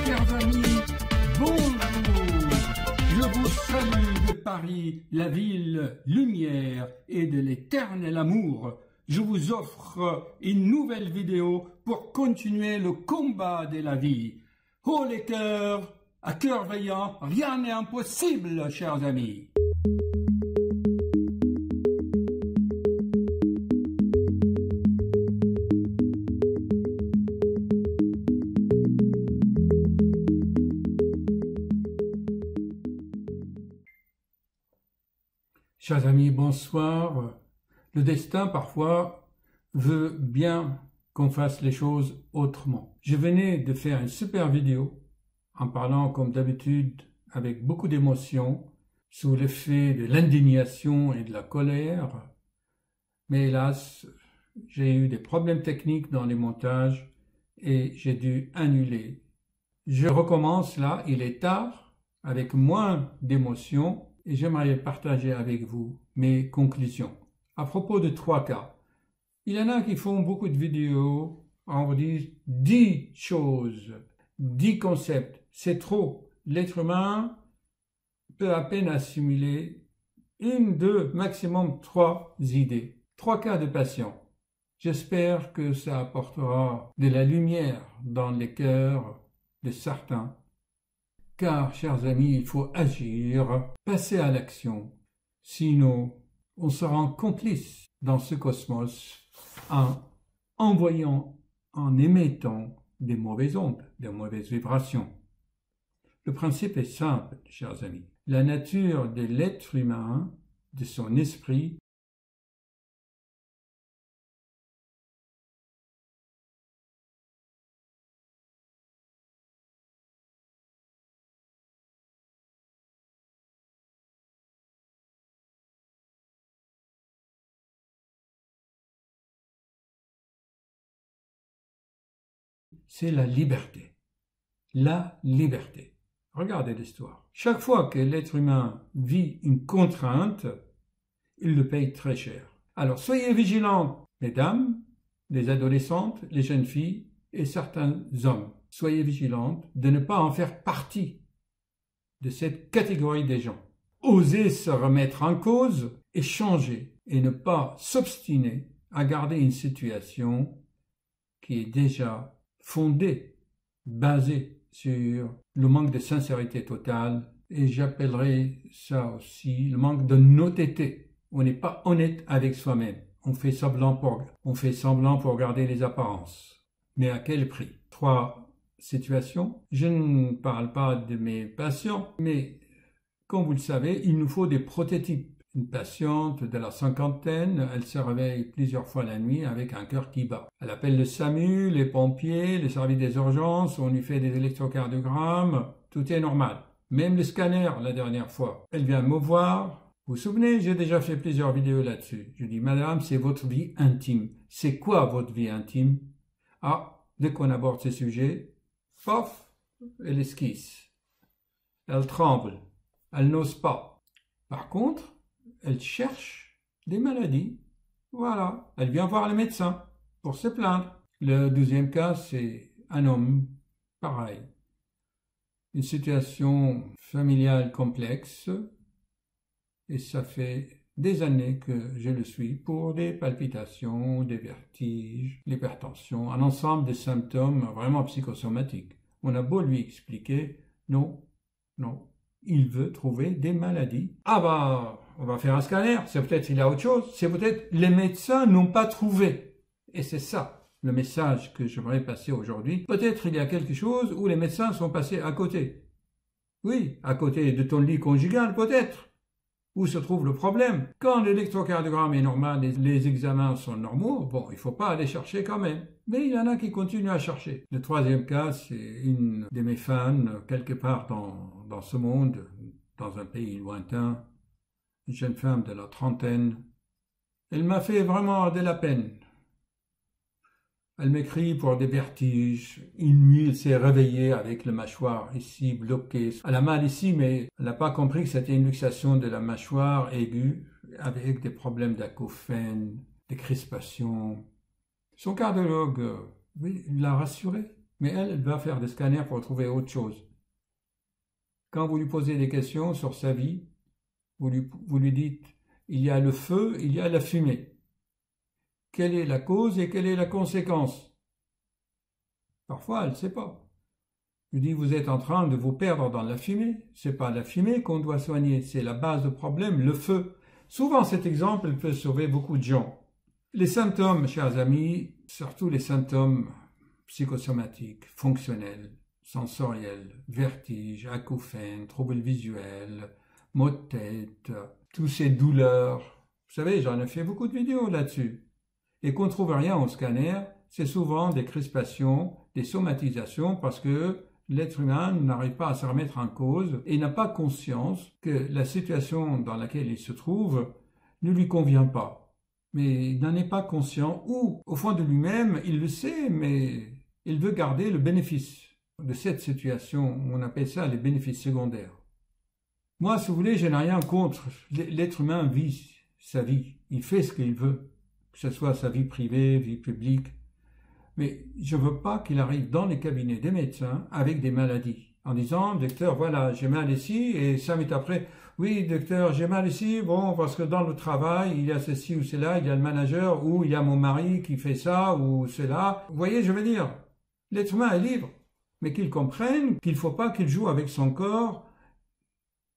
Chers amis, bonjour. Je vous salue de Paris, la ville lumière et de l'éternel amour. Je vous offre une nouvelle vidéo pour continuer le combat de la vie. Oh les cœurs, à cœur vaillant, rien n'est impossible, chers amis. Chers amis, bonsoir. Le destin, parfois, veut bien qu'on fasse les choses autrement. Je venais de faire une super vidéo en parlant, comme d'habitude, avec beaucoup d'émotion, sous l'effet de l'indignation et de la colère. Mais hélas, j'ai eu des problèmes techniques dans les montages et j'ai dû annuler. Je recommence là, il est tard, avec moins d'émotion. Et j'aimerais partager avec vous mes conclusions. À propos de 3 cas, il y en a qui font beaucoup de vidéos, on vous dit 10 choses, 10 concepts, c'est trop. L'être humain peut à peine assimiler 1, 2, maximum 3 idées. 3 cas de patients. J'espère que ça apportera de la lumière dans les cœurs de certains. Car, chers amis, il faut agir, passer à l'action. Sinon, on se rend complice dans ce cosmos en envoyant, en émettant des mauvaises ondes, des mauvaises vibrations. Le principe est simple, chers amis. La nature de l'être humain, de son esprit, c'est la liberté. La liberté. Regardez l'histoire. Chaque fois que l'être humain vit une contrainte, il le paye très cher. Alors soyez vigilants, mesdames, les adolescentes, les jeunes filles et certains hommes. Soyez vigilantes de ne pas en faire partie de cette catégorie des gens. Osez se remettre en cause et changer et ne pas s'obstiner à garder une situation qui est déjà fondée, basée sur le manque de sincérité totale, et j'appellerai ça aussi le manque d'honnêteté. On n'est pas honnête avec soi-même. On fait semblant pour garder les apparences. Mais à quel prix? 3 situations. Je ne parle pas de mes patients, mais comme vous le savez, il nous faut des prototypes. Une patiente de la 50aine, elle se réveille plusieurs fois la nuit avec un cœur qui bat. Elle appelle le SAMU, les pompiers, le service des urgences, on lui fait des électrocardiogrammes, tout est normal. Même le scanner, la dernière fois, elle vient me voir. Vous vous souvenez, j'ai déjà fait plusieurs vidéos là-dessus. Je dis, madame, c'est votre vie intime. C'est quoi votre vie intime? Ah, dès qu'on aborde ce sujet, pof, elle esquisse. Elle tremble. Elle n'ose pas. Par contre, elle cherche des maladies. Voilà. Elle vient voir le médecin pour se plaindre. Le 12e cas, c'est un homme. Pareil. Une situation familiale complexe. Et ça fait des années que je le suis pour des palpitations, des vertiges, l'hypertension, un ensemble de symptômes vraiment psychosomatiques. On a beau lui expliquer, non, non. Il veut trouver des maladies. Ah bah, on va faire un scanner. C'est peut-être il y a autre chose. C'est peut-être les médecins n'ont pas trouvé. Et c'est ça le message que j'aimerais passer aujourd'hui. Peut-être il y a quelque chose où les médecins sont passés à côté. Oui, à côté de ton lit conjugal, peut-être. Où se trouve le problème? Quand l'électrocardiogramme est normal et les examens sont normaux, bon, il ne faut pas aller chercher quand même. Mais il y en a qui continuent à chercher. Le 3e cas, c'est une de mes fans, quelque part dans ce monde, dans un pays lointain, une jeune femme de la 30aine. Elle m'a fait vraiment de la peine. Elle m'écrit pour des vertiges. Une nuit, elle s'est réveillée avec le mâchoire ici bloqué. Elle a mal ici, mais elle n'a pas compris que c'était une luxation de la mâchoire aiguë avec des problèmes d'acouphènes, des crispations. Son cardiologue, oui, l'a rassurée. Mais elle va faire des scanners pour trouver autre chose. Quand vous lui posez des questions sur sa vie, vous lui dites, il y a le feu, il y a la fumée. Quelle est la cause et quelle est la conséquence? Parfois, elle ne sait pas. Je dis, vous êtes en train de vous perdre dans la fumée. Ce n'est pas la fumée qu'on doit soigner, c'est la base du problème, le feu. Souvent, cet exemple peut sauver beaucoup de gens. Les symptômes, chers amis, surtout les symptômes psychosomatiques, fonctionnels, sensoriels, vertiges, acouphènes, troubles visuels, maux de tête, toutes ces douleurs. Vous savez, j'en ai fait beaucoup de vidéos là-dessus. Et qu'on ne trouve rien au scanner, c'est souvent des crispations, des somatisations, parce que l'être humain n'arrive pas à se remettre en cause et n'a pas conscience que la situation dans laquelle il se trouve ne lui convient pas. Mais il n'en est pas conscient, ou au fond de lui-même, il le sait, mais il veut garder le bénéfice de cette situation. On appelle ça les bénéfices secondaires. Moi, si vous voulez, je n'ai rien contre. L'être humain vit sa vie. Il fait ce qu'il veut, que ce soit sa vie privée, vie publique. Mais je ne veux pas qu'il arrive dans les cabinets des médecins avec des maladies, en disant, docteur, voilà, j'ai mal ici, et 5 minutes après, oui, docteur, j'ai mal ici, bon, parce que dans le travail, il y a ceci ou cela, il y a le manager, ou il y a mon mari qui fait ça ou cela. Vous voyez, je veux dire, l'être humain est libre, mais qu'il comprenne qu'il ne faut pas qu'il joue avec son corps.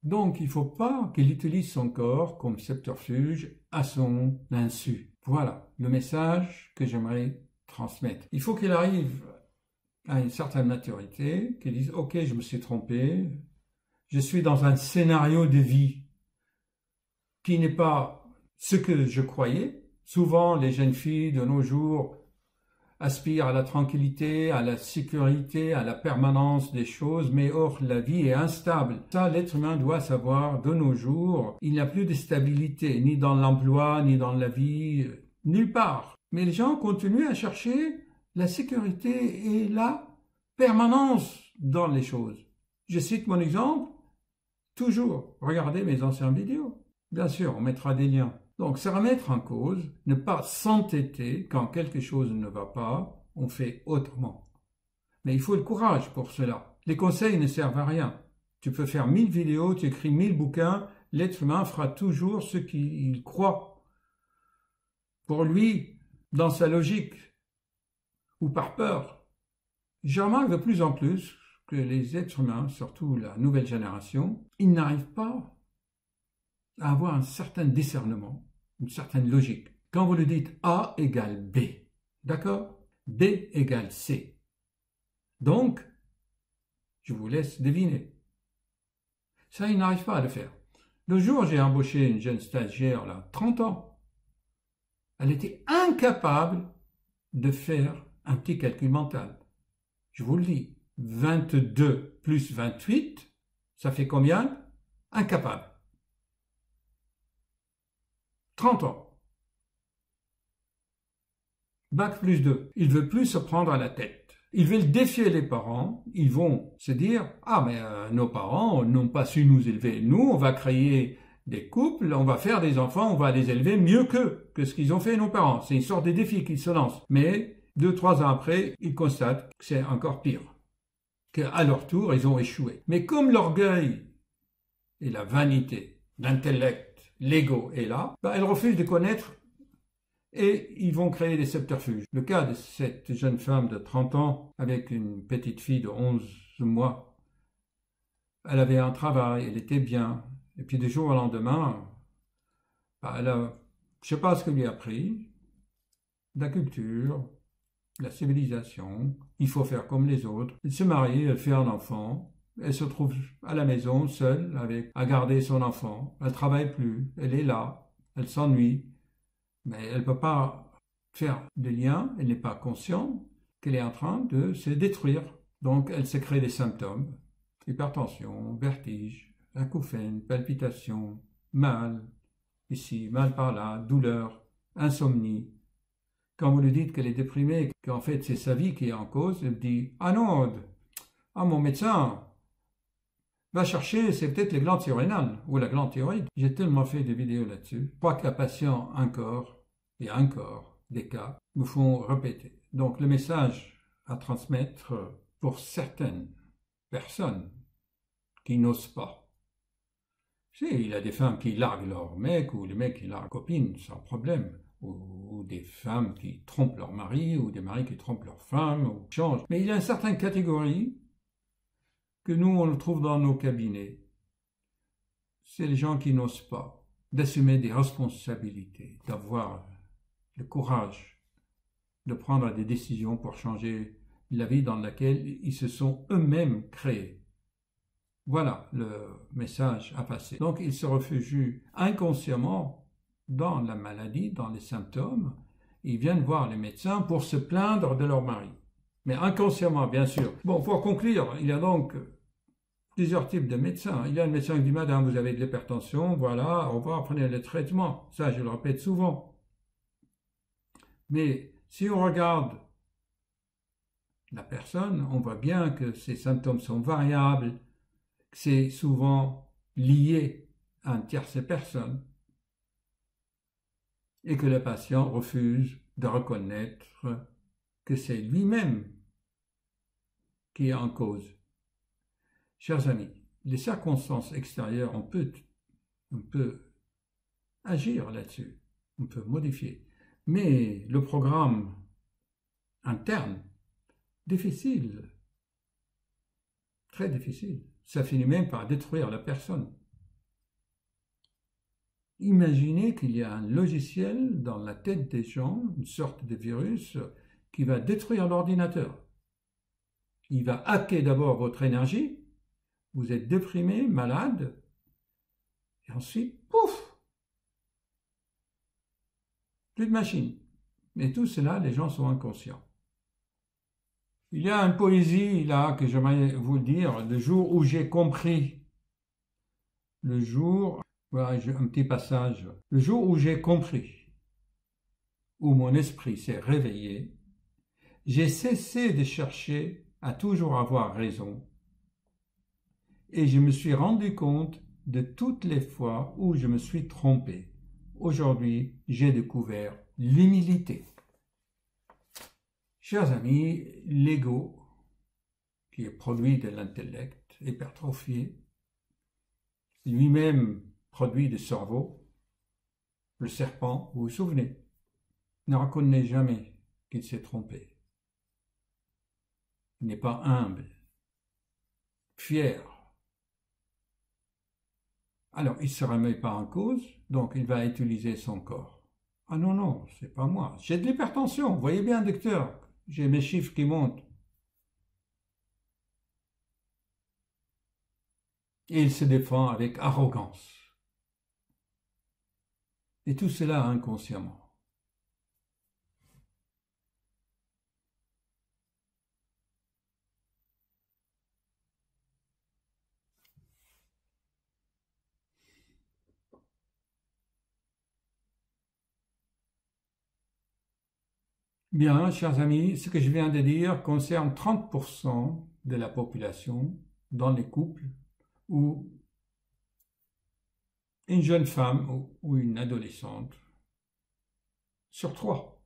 Donc, il ne faut pas qu'il utilise son corps comme subterfuge à son insu. Voilà le message que j'aimerais transmettre. Il faut qu'il arrive à une certaine maturité, qu'il dise « Ok, je me suis trompé, je suis dans un scénario de vie qui n'est pas ce que je croyais. » Souvent, les jeunes filles de nos jours aspirent à la tranquillité, à la sécurité, à la permanence des choses, mais or, la vie est instable. Ça, l'être humain doit savoir, de nos jours, il n'y a plus de stabilité, ni dans l'emploi, ni dans la vie, nulle part. Mais les gens continuent à chercher la sécurité et la permanence dans les choses. Je cite mon exemple, toujours, regardez mes anciennes vidéos. Bien sûr, on mettra des liens. Donc, se remettre en cause, ne pas s'entêter quand quelque chose ne va pas, on fait autrement. Mais il faut le courage pour cela. Les conseils ne servent à rien. Tu peux faire 1000 vidéos, tu écris 1000 bouquins, l'être humain fera toujours ce qu'il croit. Pour lui, dans sa logique, ou par peur. Je remarque de plus en plus que les êtres humains, surtout la nouvelle génération, ils n'arrivent pas à avoir un certain discernement, une certaine logique. Quand vous le dites A égale B, d'accord? B égale C. Donc, je vous laisse deviner. Ça, ils n'arrivent pas à le faire. Le jour, j'ai embauché une jeune stagiaire, là, 30 ans. Elle était incapable de faire un petit calcul mental. Je vous le dis, 22 plus 28, ça fait combien? Incapable. 30 ans. Bac plus 2. Il ne veut plus se prendre à la tête. Ils veulent défier les parents. Ils vont se dire, ah mais nos parents n'ont pas su nous élever. Nous, on va créer des couples, on va faire des enfants, on va les élever mieux qu'eux, que ce qu'ils ont fait nos parents. C'est une sorte de défi qu'ils se lancent. Mais 2-3 ans après, ils constatent que c'est encore pire. Qu'à leur tour, ils ont échoué. Mais comme l'orgueil et la vanité, l'intellect, l'ego est là, elles refusent de connaître et ils vont créer des subterfuges. Le cas de cette jeune femme de 30 ans avec une petite fille de 11 mois, elle avait un travail, elle était bien, et puis du jour au lendemain, elle a, je ne sais pas ce qu'elle lui a appris, la culture, la civilisation, il faut faire comme les autres. Elle se marie, elle fait un enfant, elle se trouve à la maison seule à garder son enfant. Elle ne travaille plus, elle est là, elle s'ennuie, mais elle ne peut pas faire de lien, elle n'est pas consciente qu'elle est en train de se détruire. Donc elle se crée des symptômes, hypertension, vertige, acouphènes, palpitations, mal ici, mal par là, douleur, insomnie. Quand vous lui dites qu'elle est déprimée, qu'en fait c'est sa vie qui est en cause, elle dit « Ah non, mon médecin va chercher, c'est peut-être les glandes surrénales ou la glande thyroïde. » J'ai tellement fait des vidéos là-dessus. Je crois que la patiente encore et encore des cas me font répéter. Donc le message à transmettre pour certaines personnes qui n'osent pas. Tu sais, il y a des femmes qui larguent leur mec ou les mecs qui larguent copines sans problème. Ou des femmes qui trompent leur mari ou des maris qui trompent leur femme ou changent. Mais il y a une certaine catégorie que nous, on le trouve dans nos cabinets. C'est les gens qui n'osent pas d'assumer des responsabilités, d'avoir le courage de prendre des décisions pour changer la vie dans laquelle ils se sont eux-mêmes créés. Voilà le message à passer. Donc ils se réfugient inconsciemment dans la maladie, dans les symptômes. Ils viennent voir les médecins pour se plaindre de leur mari. Mais inconsciemment, bien sûr. Bon, pour conclure, il y a donc plusieurs types de médecins. Il y a un médecin qui dit, madame, vous avez de l'hypertension, voilà, au revoir, prenez le traitement. Ça, je le répète souvent. Mais si on regarde la personne, on voit bien que ses symptômes sont variables, que c'est souvent lié à une tierce personne et que le patient refuse de reconnaître que c'est lui-même qui est en cause. Chers amis, les circonstances extérieures, on peut agir là-dessus, on peut modifier. Mais le programme interne, difficile, très difficile, ça finit même par détruire la personne. Imaginez qu'il y a un logiciel dans la tête des gens, une sorte de virus, qui va détruire l'ordinateur. Il va hacker d'abord votre énergie, vous êtes déprimé, malade, et ensuite, pouf, plus de machine. Mais tout cela, les gens sont inconscients. Il y a une poésie là que j'aimerais vous dire, le jour où j'ai compris, le jour, voilà un petit passage, le jour où j'ai compris, où mon esprit s'est réveillé, j'ai cessé de chercher à toujours avoir raison et je me suis rendu compte de toutes les fois où je me suis trompé. Aujourd'hui, j'ai découvert l'humilité. Chers amis, l'ego, qui est produit de l'intellect hypertrophié, lui-même produit du cerveau, le serpent, vous vous souvenez, ne reconnaît jamais qu'il s'est trompé. Il n'est pas humble, fier. Alors, il ne se remet pas en cause, donc il va utiliser son corps. Ah non, non, c'est pas moi. J'ai de l'hypertension, vous voyez bien, docteur, j'ai mes chiffres qui montent. Et il se défend avec arrogance. Et tout cela inconsciemment. Bien, chers amis, ce que je viens de dire concerne 30% de la population dans les couples où une jeune femme ou une adolescente sur 3.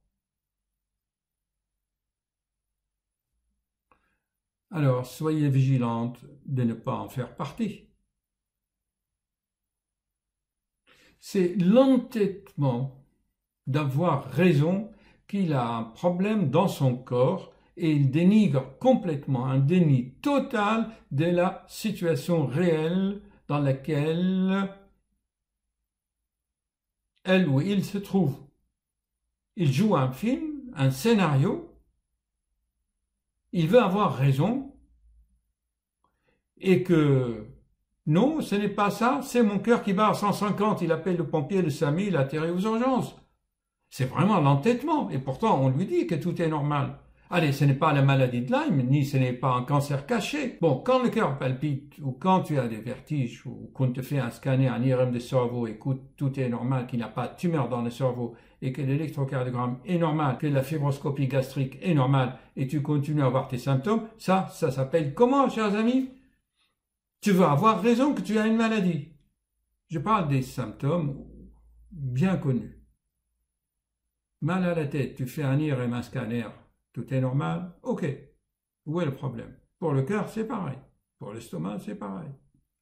Alors, soyez vigilante de ne pas en faire partie. C'est l'entêtement d'avoir raison qu'il a un problème dans son corps et il dénigre complètement, un déni total de la situation réelle dans laquelle elle ou il se trouve. Il joue un film, un scénario, il veut avoir raison et que non, ce n'est pas ça, c'est mon cœur qui bat à 150, il appelle le pompier, le SAMU, il atterrit aux urgences. C'est vraiment l'entêtement, et pourtant on lui dit que tout est normal. Allez, ce n'est pas la maladie de Lyme, ni ce n'est pas un cancer caché. Bon, quand le cœur palpite, ou quand tu as des vertiges, ou qu'on te fait un scanner, un IRM de cerveau, écoute, tout est normal, qu'il n'y a pas de tumeur dans le cerveau, et que l'électrocardiogramme est normal, que la fibroscopie gastrique est normale, et tu continues à avoir tes symptômes, ça s'appelle comment, chers amis? Tu veux avoir raison que tu as une maladie. Je parle des symptômes bien connus. Mal à la tête, tu fais un IRM, un scanner, tout est normal, ok. Où est le problème? Pour le cœur, c'est pareil. Pour l'estomac, c'est pareil.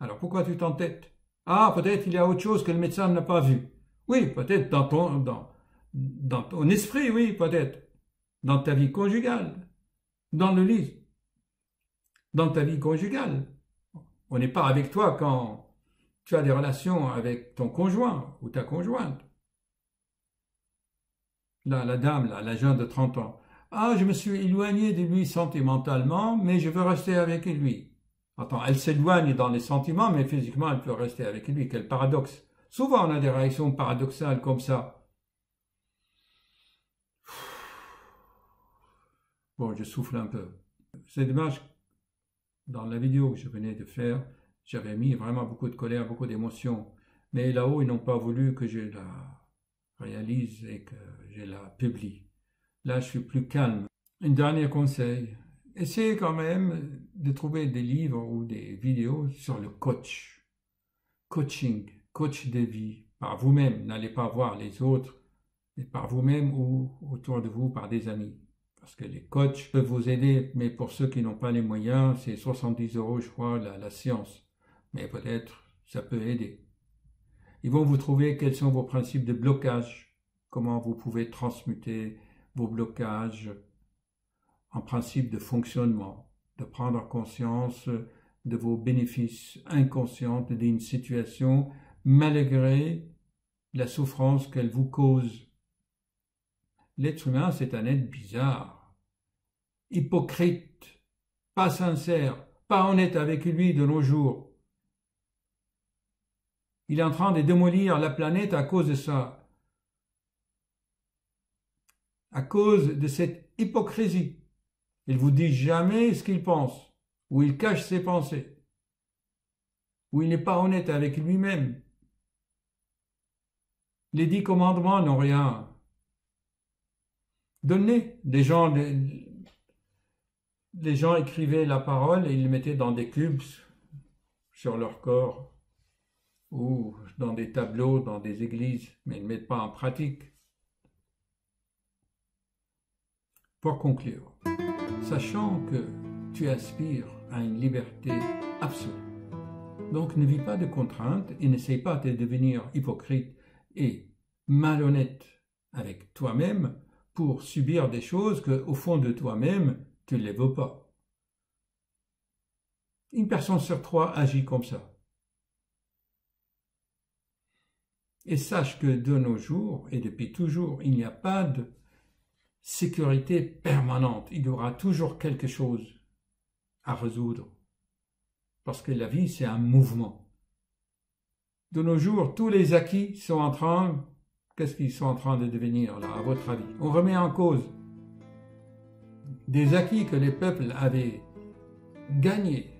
Alors pourquoi tu t'entêtes? Ah, peut-être il y a autre chose que le médecin n'a pas vu. Oui, peut-être dans ton esprit, oui, peut-être. Dans ta vie conjugale, dans le lit, dans ta vie conjugale. On n'est pas avec toi quand tu as des relations avec ton conjoint ou ta conjointe. Là, la dame, là, la jeune de 30 ans. Ah, je me suis éloigné de lui sentimentalement, mais je veux rester avec lui. Attends, elle s'éloigne dans les sentiments, mais physiquement, elle peut rester avec lui. Quel paradoxe. Souvent, on a des réactions paradoxales comme ça. Bon, je souffle un peu. C'est dommage, dans la vidéo que je venais de faire, j'avais mis vraiment beaucoup de colère, beaucoup d'émotions. Mais là-haut, ils n'ont pas voulu que je la réalise et que je la publie. Là, je suis plus calme. Un dernier conseil, essayez quand même de trouver des livres ou des vidéos sur le coaching, coach de vie, par vous-même. N'allez pas voir les autres, mais par vous-même ou autour de vous, par des amis. Parce que les coachs peuvent vous aider, mais pour ceux qui n'ont pas les moyens, c'est 70 €, je crois, la séance. Mais peut-être ça peut aider. Ils vont vous trouver quels sont vos principes de blocage, comment vous pouvez transmuter vos blocages en principe de fonctionnement, de prendre conscience de vos bénéfices inconscients d'une situation malgré la souffrance qu'elle vous cause. L'être humain, c'est un être bizarre, hypocrite, pas sincère, pas honnête avec lui de nos jours. Il est en train de démolir la planète à cause de ça, à cause de cette hypocrisie. Il vous dit jamais ce qu'il pense, ou il cache ses pensées, ou il n'est pas honnête avec lui-même. Les 10 commandements n'ont rien donné. Les gens écrivaient la parole et ils le mettaient dans des cubes sur leur corps, ou dans des tableaux, dans des églises, mais ils ne mettent pas en pratique. Pour conclure, sachant que tu aspires à une liberté absolue, donc ne vis pas de contraintes et n'essaye pas de devenir hypocrite et malhonnête avec toi-même pour subir des choses que, au fond de toi-même, tu ne les veux pas. Une personne sur 3 agit comme ça. Et sache que de nos jours, et depuis toujours, il n'y a pas de sécurité permanente. Il y aura toujours quelque chose à résoudre. Parce que la vie, c'est un mouvement. De nos jours, tous les acquis sont en train... Qu'est-ce qu'ils sont en train de devenir, là, à votre avis? On remet en cause des acquis que les peuples avaient gagnés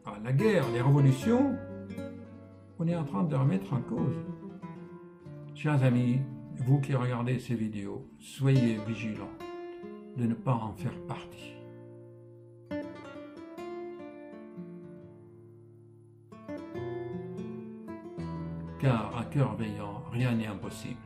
par la guerre, les révolutions. On est en train de les remettre en cause. Chers amis, vous qui regardez ces vidéos, soyez vigilants de ne pas en faire partie. Car à cœur veillant, rien n'est impossible.